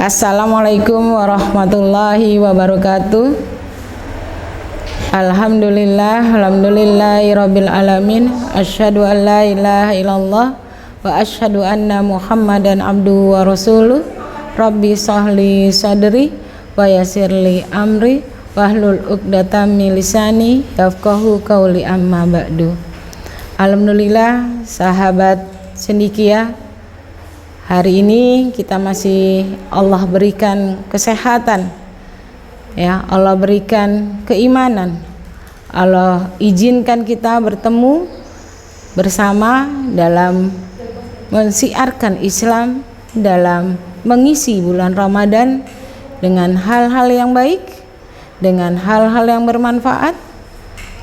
Assalamualaikum warahmatullahi wabarakatuh. Alhamdulillahirabbil alamin. Asyhadu an la ilaha illallah wa asyhadu anna Muhammadan abduhu wa rasuluh. Rabbi shrahli sadri wa yassirli amri wahlul 'uqdatam min lisani yafqahu qauli amma ba'du. Alhamdulillah sahabat cendekia, hari ini kita masih Allah berikan kesehatan, ya, Allah berikan keimanan, Allah izinkan kita bertemu bersama dalam mensiarkan Islam, dalam mengisi bulan Ramadan dengan hal-hal yang baik, dengan hal-hal yang bermanfaat,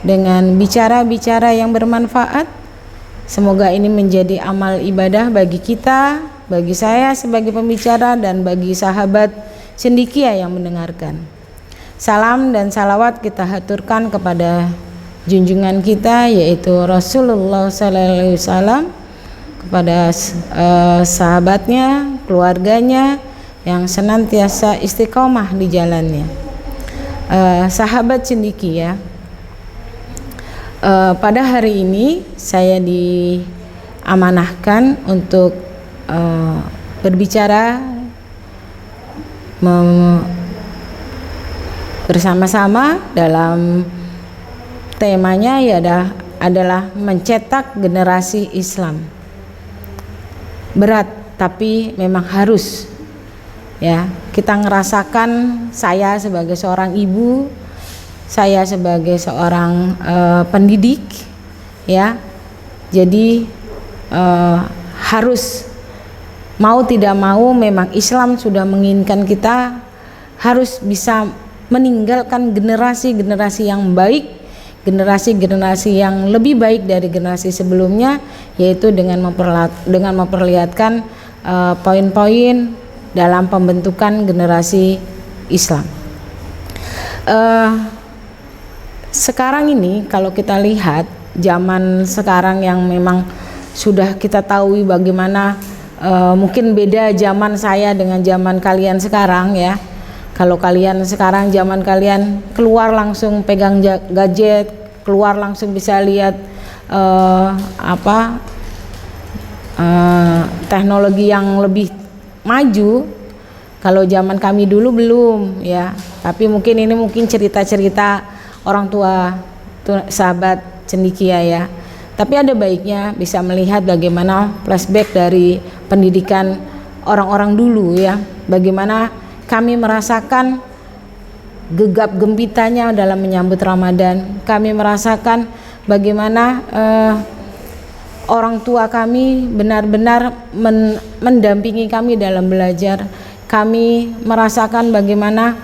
dengan bicara-bicara yang bermanfaat. Semoga ini menjadi amal ibadah bagi kita, bagi saya sebagai pembicara, dan bagi sahabat cendekia yang mendengarkan. Salam dan salawat kita haturkan kepada junjungan kita, yaitu Rasulullah sallallahu alaihi wasallam, kepada sahabatnya, keluarganya yang senantiasa istiqomah di jalannya. Sahabat cendekia, pada hari ini saya diamanahkan untuk berbicara bersama-sama dalam temanya adalah mencetak generasi Islam. Berat, tapi memang harus, ya. Kita ngerasakan, saya sebagai seorang ibu, saya sebagai seorang pendidik, ya. Jadi harus, mau tidak mau, memang Islam sudah menginginkan kita harus bisa meninggalkan generasi-generasi yang baik, generasi-generasi yang lebih baik dari generasi sebelumnya, yaitu dengan memperlihatkan poin-poin dalam pembentukan generasi Islam. Sekarang ini kalau kita lihat zaman sekarang yang memang sudah kita tahu bagaimana, mungkin beda zaman saya dengan zaman kalian sekarang, ya. Kalau kalian sekarang, zaman kalian keluar langsung pegang gadget, keluar langsung bisa lihat teknologi yang lebih maju. Kalau zaman kami dulu belum, ya. Tapi mungkin ini cerita-cerita orang tua sahabat cendekia, ya. Tapi ada baiknya bisa melihat bagaimana flashback dari pendidikan orang-orang dulu, ya. Bagaimana kami merasakan gegap gempitanya dalam menyambut Ramadan. Kami merasakan bagaimana orang tua kami benar-benar mendampingi kami dalam belajar. Kami merasakan bagaimana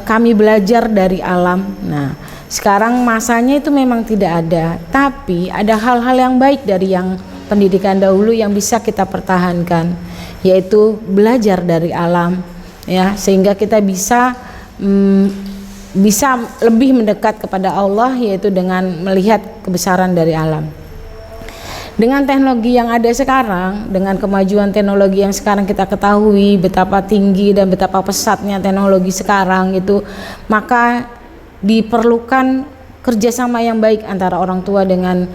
kami belajar dari alam. Nah, sekarang masanya itu memang tidak ada, tapi ada hal-hal yang baik dari yang pendidikan dahulu yang bisa kita pertahankan, yaitu belajar dari alam, ya, sehingga kita bisa lebih mendekat kepada Allah, yaitu dengan melihat kebesaran dari alam. Dengan teknologi yang ada sekarang, dengan kemajuan teknologi yang sekarang kita ketahui betapa tinggi dan betapa pesatnya teknologi sekarang itu, maka diperlukan kerjasama yang baik antara orang tua dengan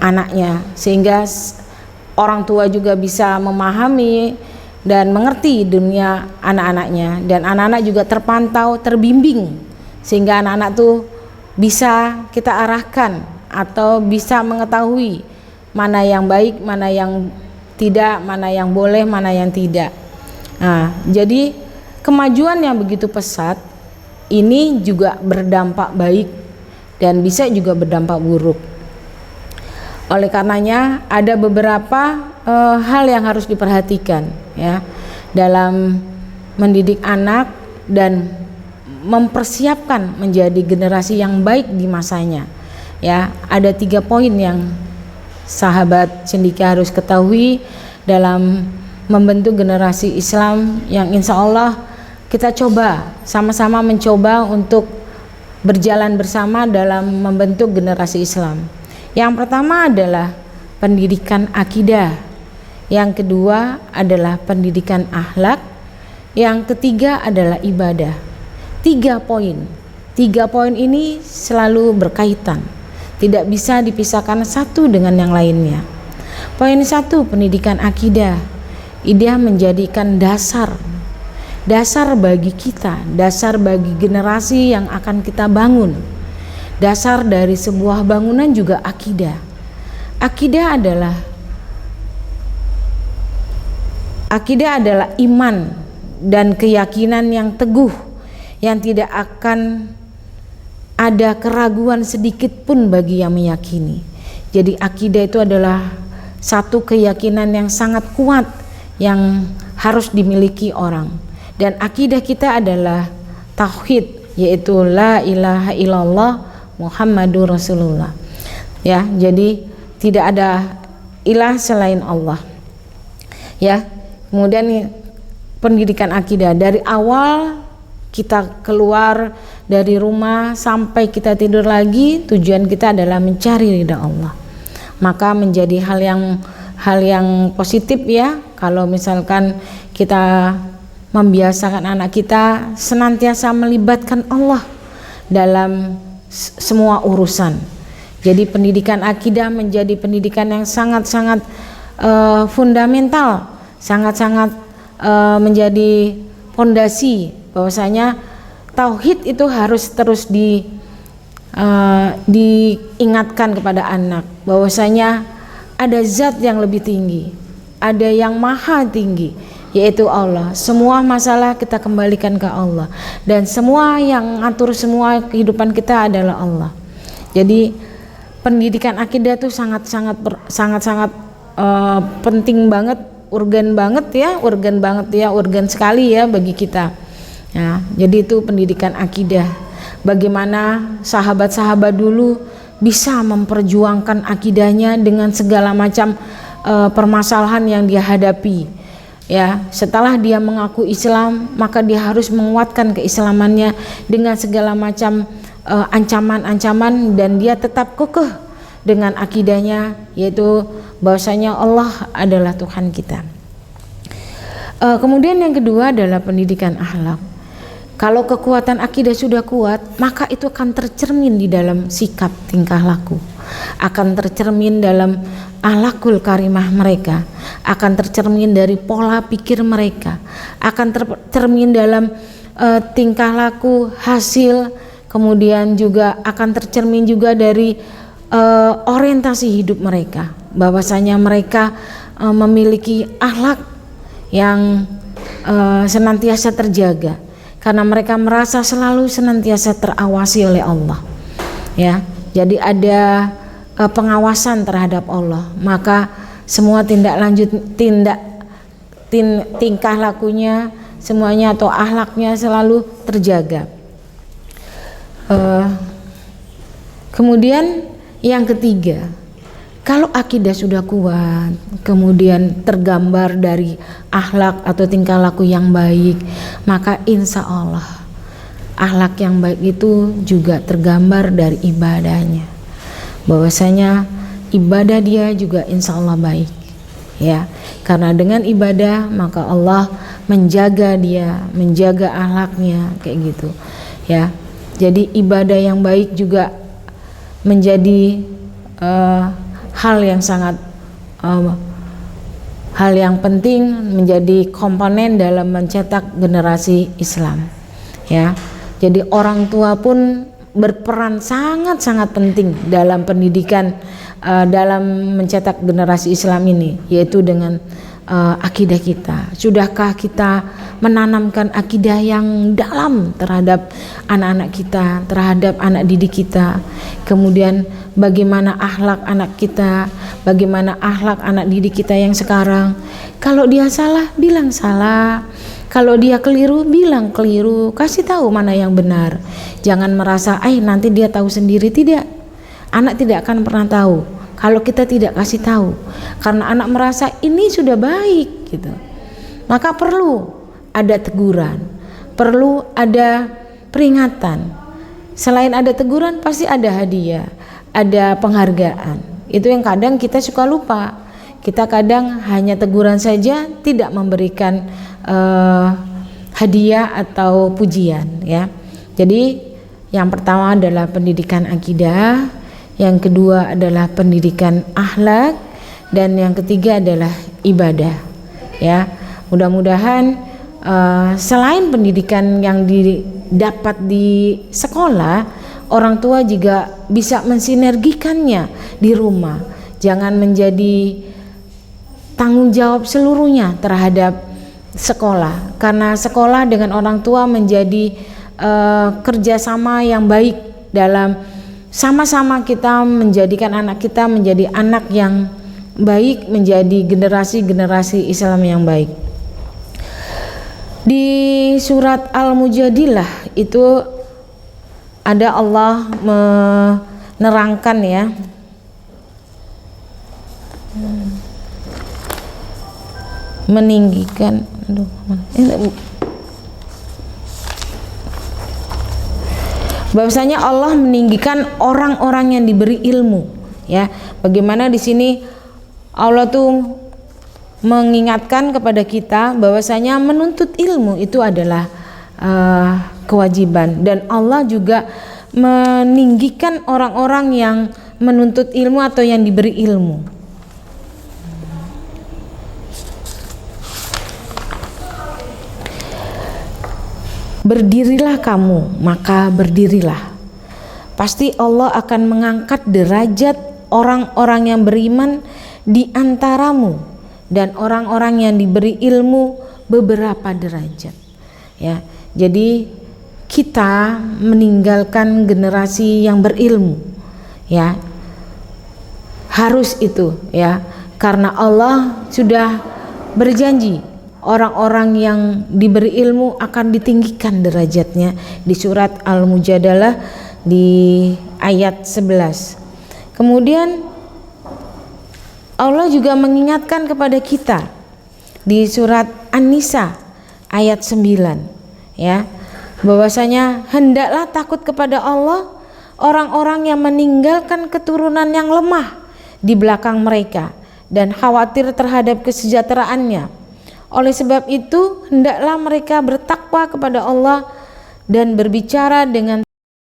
anaknya, sehingga orang tua juga bisa memahami dan mengerti dunia anak-anaknya, dan anak-anak juga terpantau, terbimbing, sehingga anak-anak tuh bisa kita arahkan atau bisa mengetahui mana yang baik, mana yang tidak, mana yang boleh, mana yang tidak. Nah, jadi kemajuan yang begitu pesat ini juga berdampak baik dan bisa juga berdampak buruk. Oleh karenanya ada beberapa hal yang harus diperhatikan, ya, dalam mendidik anak dan mempersiapkan menjadi generasi yang baik di masanya, ya. Ada 3 poin yang sahabat cendekia harus ketahui dalam membentuk generasi Islam yang insya Allah kita coba sama-sama mencoba untuk berjalan bersama dalam membentuk generasi Islam. Yang pertama adalah pendidikan akidah, yang kedua adalah pendidikan akhlak, Yang ketiga adalah ibadah. 3 poin. 3 poin ini selalu berkaitan, tidak bisa dipisahkan satu dengan yang lainnya. Poin 1, pendidikan akidah. Dia menjadikan dasar bagi kita, dasar bagi generasi yang akan kita bangun. Dasar dari sebuah bangunan juga akidah. Akidah adalah iman dan keyakinan yang teguh, yang tidak akan ada keraguan sedikit pun bagi yang meyakini. Jadi akidah itu adalah satu keyakinan yang sangat kuat yang harus dimiliki orang. Dan akidah kita adalah tauhid, yaitu la ilaha illallah Muhammadur Rasulullah. Ya, jadi tidak ada ilah selain Allah. Ya, kemudian pendidikan akidah dari awal kita keluar dari rumah sampai kita tidur lagi, tujuan kita adalah mencari ridha Allah. Maka menjadi hal yang positif ya kalau misalkan kita membiasakan anak kita senantiasa melibatkan Allah dalam semua urusan. Jadi pendidikan akidah menjadi pendidikan yang sangat-sangat fundamental, sangat-sangat menjadi fondasi bahwasanya tauhid itu harus terus diingatkan kepada anak bahwasanya ada zat yang lebih tinggi, ada yang maha tinggi, yaitu Allah. Semua masalah kita kembalikan ke Allah, dan semua yang ngatur semua kehidupan kita adalah Allah. Jadi pendidikan akidah itu sangat-sangat penting banget, urgen sekali ya bagi kita. Ya, jadi itu pendidikan akidah. Bagaimana sahabat-sahabat dulu bisa memperjuangkan akidahnya dengan segala macam permasalahan yang dia hadapi. Ya, setelah dia mengaku Islam, maka dia harus menguatkan keislamannya dengan segala macam ancaman-ancaman, dan dia tetap kekeh dengan akidahnya, yaitu bahwasanya Allah adalah Tuhan kita. Kemudian yang kedua adalah pendidikan akhlak. Kalau kekuatan akidah sudah kuat, maka itu akan tercermin di dalam sikap tingkah laku, akan tercermin dalam akhlakul karimah mereka, akan tercermin dari pola pikir mereka, akan tercermin dalam tingkah laku, hasil, kemudian juga akan tercermin juga dari orientasi hidup mereka, bahwasanya mereka memiliki akhlak yang senantiasa terjaga, karena mereka merasa selalu senantiasa terawasi oleh Allah. Ya, jadi ada pengawasan terhadap Allah, maka semua tingkah lakunya semuanya atau akhlaknya selalu terjaga. Kemudian yang ketiga, kalau akidah sudah kuat, kemudian tergambar dari akhlak atau tingkah laku yang baik, maka insya Allah akhlak yang baik itu juga tergambar dari ibadahnya, bahwasanya ibadah dia juga insya Allah baik, ya, karena dengan ibadah maka Allah menjaga dia, menjaga akhlaknya, kayak gitu, ya. Jadi ibadah yang baik juga menjadi hal yang penting, menjadi komponen dalam mencetak generasi Islam, ya. Jadi orang tua pun berperan sangat-sangat penting dalam pendidikan, dalam mencetak generasi Islam ini, yaitu dengan akidah kita. Sudahkah kita menanamkan akidah yang dalam terhadap anak-anak kita, terhadap anak didik kita? Kemudian bagaimana akhlak anak kita, bagaimana akhlak anak didik kita yang sekarang? Kalau dia salah, bilang salah. Kalau dia keliru, bilang keliru. Kasih tahu mana yang benar. Jangan merasa, nanti dia tahu sendiri. Tidak. Anak tidak akan pernah tahu kalau kita tidak kasih tahu, karena anak merasa ini sudah baik gitu. Maka perlu ada teguran, perlu ada peringatan. Selain ada teguran, pasti ada hadiah, ada penghargaan. Itu yang kadang kita suka lupa. Kita kadang hanya teguran saja, tidak memberikan hadiah atau pujian ya. Jadi yang pertama adalah pendidikan akidah, yang kedua adalah pendidikan akhlak, dan yang ketiga adalah ibadah ya. Mudah-mudahan selain pendidikan yang didapat di sekolah, orang tua juga bisa mensinergikannya di rumah. Jangan menjadi tanggung jawab seluruhnya terhadap sekolah, karena sekolah dengan orang tua menjadi kerjasama yang baik dalam sama-sama kita menjadikan anak kita menjadi anak yang baik, menjadi generasi-generasi Islam yang baik. Di surat Al-Mujadilah itu ada Allah menerangkan ya, meninggikan bahwasanya Allah meninggikan orang-orang yang diberi ilmu ya. Bagaimana di sini Allah tuh mengingatkan kepada kita bahwasanya menuntut ilmu itu adalah kewajiban, dan Allah juga meninggikan orang-orang yang menuntut ilmu atau yang diberi ilmu. Berdirilah kamu, maka berdirilah. Pasti Allah akan mengangkat derajat orang-orang yang beriman di antaramu, dan orang-orang yang diberi ilmu beberapa derajat. Ya, jadi kita meninggalkan generasi yang berilmu, ya, harus itu, ya, karena Allah sudah berjanji orang-orang yang diberi ilmu akan ditinggikan derajatnya di surat Al-Mujadalah di ayat 11. Kemudian Allah juga mengingatkan kepada kita di surat An-Nisa ayat 9 ya, bahwasanya hendaklah takut kepada Allah orang-orang yang meninggalkan keturunan yang lemah di belakang mereka dan khawatir terhadap kesejahteraannya. Oleh sebab itu hendaklah mereka bertakwa kepada Allah dan berbicara dengan